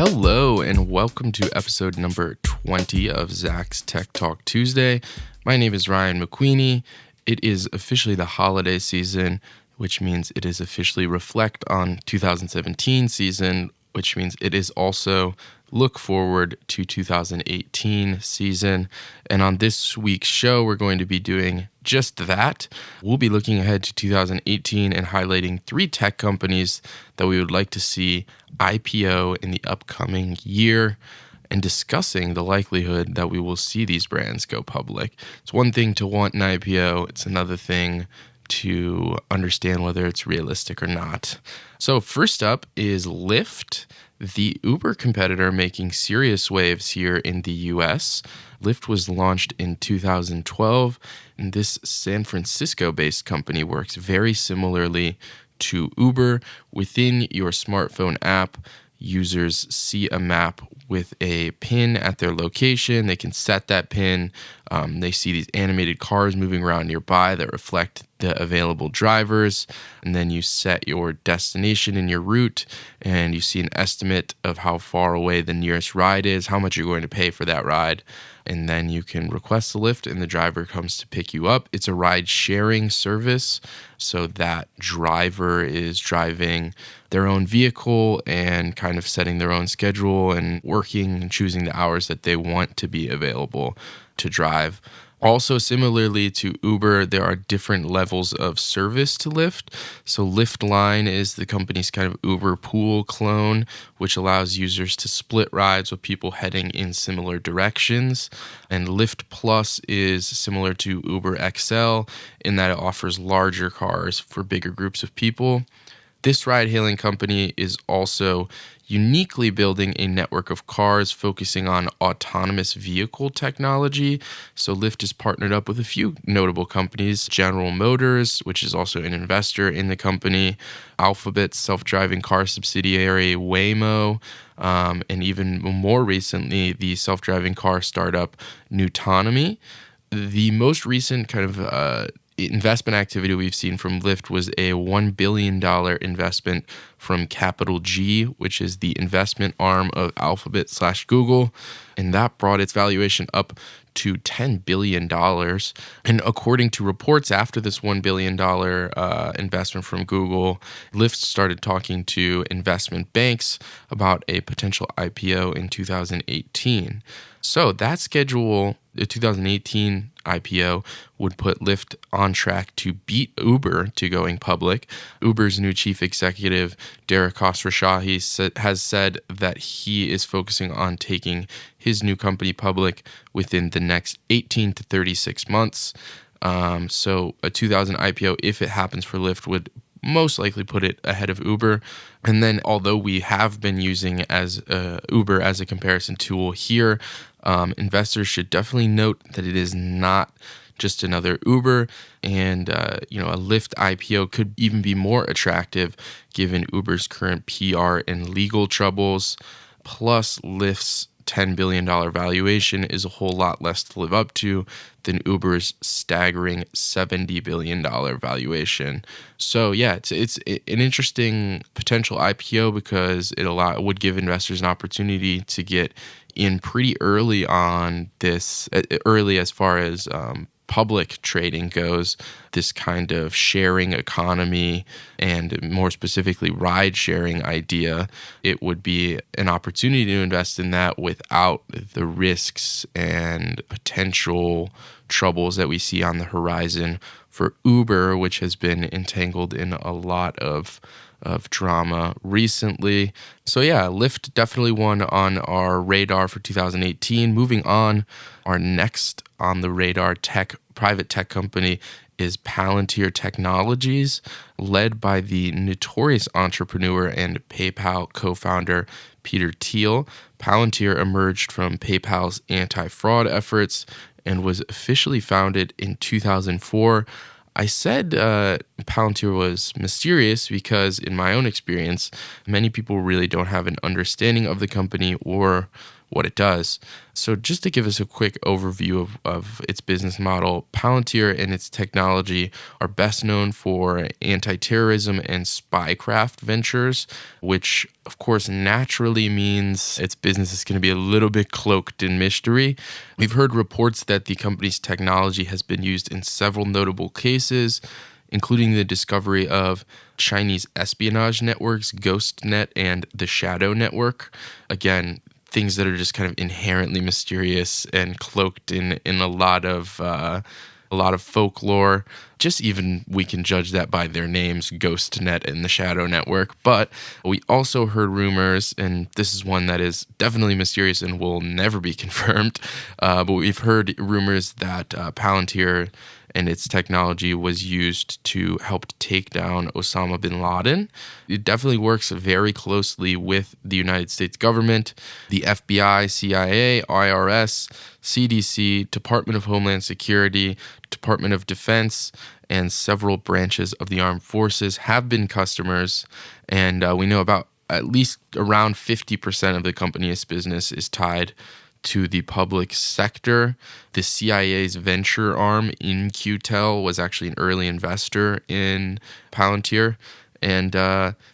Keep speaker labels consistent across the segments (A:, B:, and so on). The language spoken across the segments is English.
A: Hello, and welcome to episode number 20 of Zach's Tech Talk Tuesday. My name is Ryan McQueeney. It is officially the holiday season, which means it is officially reflect on 2017 season, which means it is also look forward to 2018 season. And on this week's show, we're going to be doing just that. We'll be looking ahead to 2018 and highlighting 3 tech companies that we would like to see IPO in the upcoming year and discussing the likelihood that we will see these brands go public. It's one thing to want an IPO. It's another thing to understand whether it's realistic or not. So first up is Lyft, the Uber competitor making serious waves here in the US. Lyft was launched in 2012, and this San Francisco-based company works very similarly to Uber. Within your smartphone app, users see a map with a pin at their location. They can set that pin. They see these animated cars moving around nearby that reflect the available drivers. And then you set your destination and your route, and you see an estimate of how far away the nearest ride is, how much you're going to pay for that ride. And then you can request a lift, and the driver comes to pick you up. It's a ride-sharing service, so that driver is driving their own vehicle and kind of setting their own schedule and working and choosing the hours that they want to be available to drive. Also, similarly to Uber, there are different levels of service to Lyft. So Lyft Line is the company's kind of Uber Pool clone, which allows users to split rides with people heading in similar directions. And Lyft Plus is similar to Uber XL in that it offers larger cars for bigger groups of people. This ride-hailing company is also uniquely building a network of cars focusing on autonomous vehicle technology. So Lyft has partnered up with a few notable companies, General Motors, which is also an investor in the company, Alphabet's self-driving car subsidiary, Waymo, and even more recently, the self-driving car startup, Nutonomy. The most recent kind of investment activity we've seen from Lyft was a $1 billion investment from Capital G, which is the investment arm of Alphabet/Google, and that brought its valuation up to $10 billion. And according to reports after this $1 billion investment from Google, Lyft started talking to investment banks about a potential IPO in 2018. So that schedule, the 2018 IPO, would put Lyft on track to beat Uber to going public. Uber's new chief executive, Derek Khosrowshahi, has said that he is focusing on taking his new company public within the next 18 to 36 months. So a 2000 IPO, if it happens for Lyft, would most likely put it ahead of Uber. And then although we have been using as Uber as a comparison tool here, investors should definitely note that it is not just another Uber, and a Lyft IPO could even be more attractive given Uber's current PR and legal troubles. Plus, Lyft's $10 billion valuation is a whole lot less to live up to than Uber's staggering $70 billion valuation. So yeah, it's an interesting potential IPO because it would give investors an opportunity to get in pretty early on this, early as far as public trading goes, this kind of sharing economy and more specifically ride sharing idea. It would be an opportunity to invest in that without the risks and potential troubles that we see on the horizon for Uber, which has been entangled in a lot of drama recently. So yeah, Lyft definitely one on our radar for 2018. Moving on, our next on the radar private tech company is Palantir Technologies, led by the notorious entrepreneur and PayPal co-founder Peter Thiel. Palantir emerged from PayPal's anti-fraud efforts and was officially founded in 2004. I said Palantir was mysterious because, in my own experience, many people really don't have an understanding of the company or what it does. So just to give us a quick overview of its business model, Palantir and its technology are best known for anti-terrorism and spycraft ventures, which of course naturally means its business is going to be a little bit cloaked in mystery. We've heard reports that the company's technology has been used in several notable cases, including the discovery of Chinese espionage networks, GhostNet, and the Shadow Network. Again, things that are just kind of inherently mysterious and cloaked in a lot of folklore. Just even we can judge that by their names, GhostNet and the Shadow Network. But we also heard rumors, and this is one that is definitely mysterious and will never be confirmed, but we've heard rumors that Palantir and its technology was used to help take down Osama bin Laden. It definitely works very closely with the United States government, the FBI, CIA, IRS, CDC, Department of Homeland Security, Department of Defense, and several branches of the armed forces have been customers. And we know about at least around 50% of the company's business is tied to the public sector. The CIA's venture arm, In-Q-Tel, was actually an early investor in Palantir. And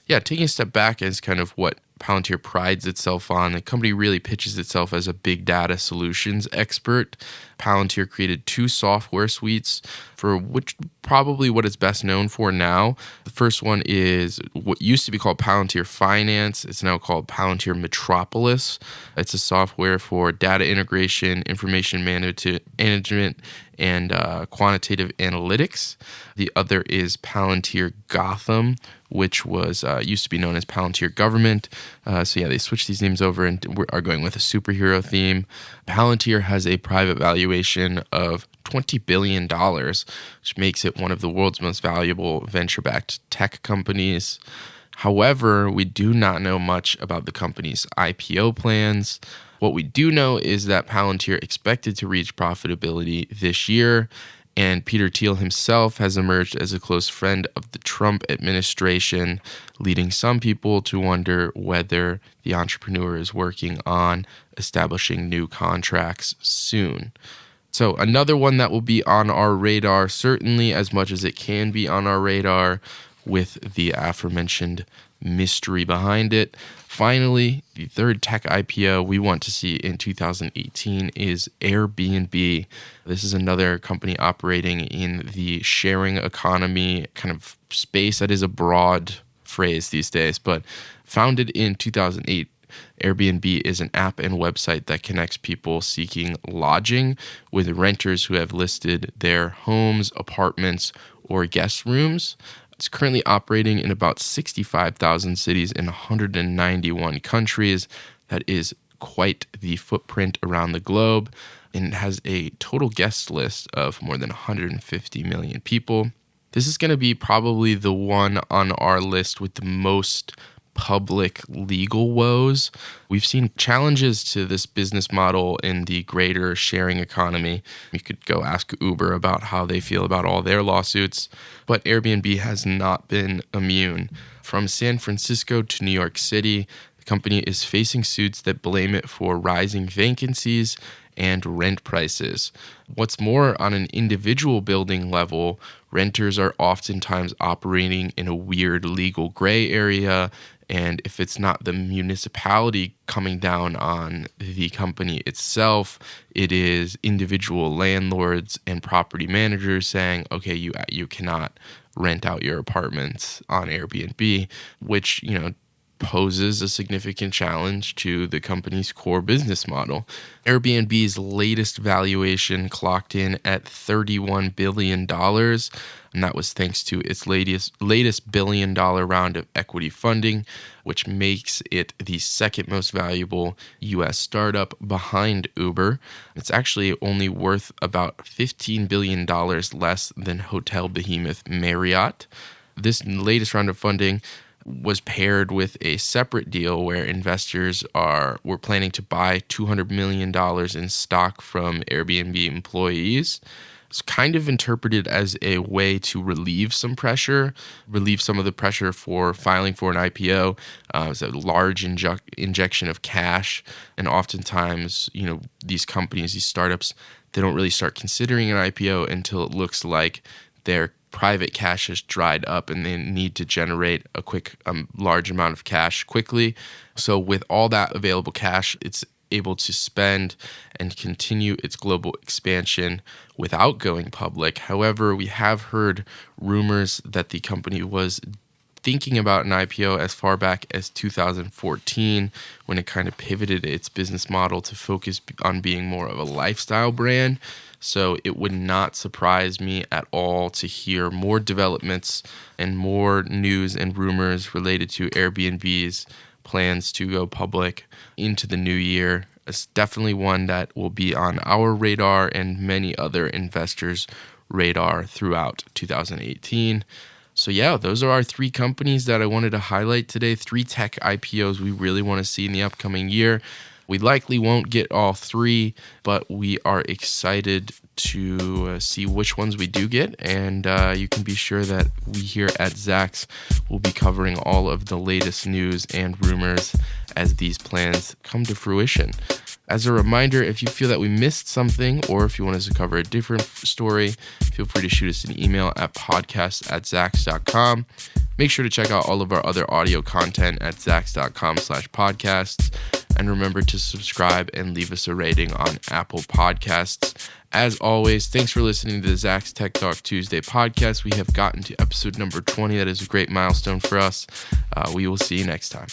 A: taking a step back as kind of what Palantir prides itself on, the company really pitches itself as a big data solutions expert. Palantir created 2 software suites for which probably what it's best known for now. The first one is what used to be called Palantir Finance. It's now called Palantir Metropolis. It's a software for data integration, information management, and quantitative analytics. The other is Palantir Gotham, which was used to be known as Palantir Government. They switched these names over and are going with a superhero theme. Palantir has a private valuation of $20 billion, which makes it one of the world's most valuable venture-backed tech companies. However, we do not know much about the company's IPO plans. What we do know is that Palantir expected to reach profitability this year, and Peter Thiel himself has emerged as a close friend of the Trump administration, leading some people to wonder whether the entrepreneur is working on establishing new contracts soon. So another one that will be on our radar, certainly as much as it can be on our radar, with the aforementioned mystery behind it. Finally, the third tech IPO we want to see in 2018 is Airbnb. This is another company operating in the sharing economy kind of space. That is a broad phrase these days, but founded in 2008, Airbnb is an app and website that connects people seeking lodging with renters who have listed their homes, apartments, or guest rooms. It's currently operating in about 65,000 cities in 191 countries. That is quite the footprint around the globe, and it has a total guest list of more than 150 million people. This is going to be probably the one on our list with the most public legal woes. We've seen challenges to this business model in the greater sharing economy. You could go ask Uber about how they feel about all their lawsuits, but Airbnb has not been immune. From San Francisco to New York City, the company is facing suits that blame it for rising vacancies and rent prices. What's more, on an individual building level, renters are oftentimes operating in a weird legal gray area, and if it's not the municipality coming down on the company itself, it is individual landlords and property managers saying, okay, you cannot rent out your apartments on Airbnb, which, poses a significant challenge to the company's core business model. Airbnb's latest valuation clocked in at $31 billion, and that was thanks to its latest billion-dollar round of equity funding, which makes it the second most valuable U.S. startup behind Uber. It's actually only worth about $15 billion less than hotel behemoth Marriott. This latest round of funding was paired with a separate deal where investors were planning to buy $200 million in stock from Airbnb employees. It's kind of interpreted as a way to relieve some of the pressure for filing for an IPO. It's a large injection of cash. And oftentimes, these companies, these startups, they don't really start considering an IPO until it looks like their private cash has dried up and they need to generate a large amount of cash quickly. So with all that available cash, it's able to spend and continue its global expansion without going public. However, we have heard rumors that the company was thinking about an IPO as far back as 2014, when it kind of pivoted its business model to focus on being more of a lifestyle brand. So it would not surprise me at all to hear more developments and more news and rumors related to Airbnb's plans to go public into the new year. It's definitely one that will be on our radar and many other investors' radar throughout 2018. So yeah, those are our 3 companies that I wanted to highlight today. 3 tech IPOs we really want to see in the upcoming year. We likely won't get all 3, but we are excited to see which ones we do get. And you can be sure that we here at Zacks will be covering all of the latest news and rumors as these plans come to fruition. As a reminder, if you feel that we missed something or if you want us to cover a different story, feel free to shoot us an email at podcast@zacks.com. Make sure to check out all of our other audio content at zacks.com/podcasts. And remember to subscribe and leave us a rating on Apple Podcasts. As always, thanks for listening to the Zacks Tech Talk Tuesday podcast. We have gotten to episode number 20. That is a great milestone for us. We will see you next time.